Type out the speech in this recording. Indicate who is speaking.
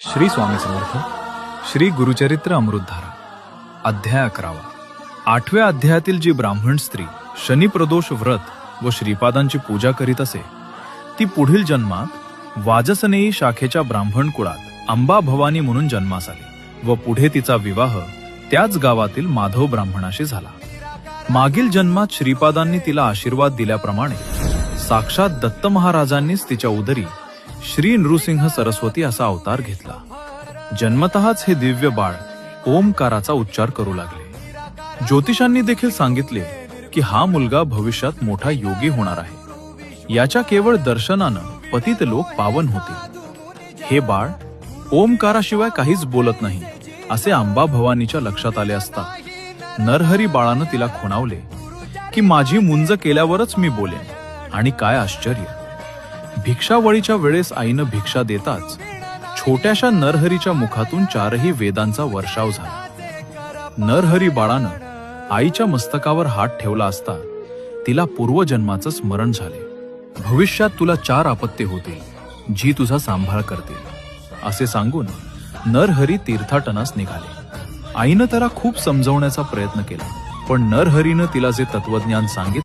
Speaker 1: श्री स्वामी समर्थ. श्री गुरुचरित्र अमृतधारा. अध्याय 11. 8व्या अध्यायातील जी ब्राह्मण स्त्री शनिप्रदोष व्रत व श्रीपादांची पूजा करीत असे ती पुढील जन्मात वाजसनेयी शाखेच्या ब्राह्मण कुळात अंबा भवानी म्हणून जन्मास आली व पुढे तिचा विवाह त्याच गावातील माधव ब्राह्मणाशी झाला. मागील जन्मात श्रीपादांनी तिला आशीर्वाद दिल्याप्रमाणे साक्षात दत्त महाराजांनीच तिच्या उदरी श्री नृसिंह सरस्वती असा अवतार घेतला. जन्मतःच हे दिव्य बाळ ओमकाराचा उच्चार करू लागले. ज्योतिषांनी देखील सांगितले की हा मुलगा भविष्यात मोठा योगी होणार आहे. याच्या केवळ दर्शनानं पतित लोक पावन होतील. हे बाळ ओमकाराशिवाय काहीच बोलत नाही असे अंबा भवानीच्या लक्षात आले असता नरहरी बाळानं तिला खुणावले की माझी मुंज केल्यावरच मी बोलेन. आणि काय आश्चर्य, भिक्षावळीच्या वेळेस आईनं भिक्षा देताच छोट्याशा नरहरीच्या मुखातून 4ही वेदांचा वर्षाव झाला. नरहरी बाळानं आईच्या मस्तकावर हात ठेवला असता तिला पूर्वजन्माचं स्मरण झाले. भविष्यात तुला 4 आपत्ती होतील जी तुझा सांभाळ करतील असे सांगून नरहरी तीर्थाटनास निघाले. आईनं त्याला खूप समजवण्याचा प्रयत्न केला पण नरहरीनं तिला जे तत्वज्ञान सांगितले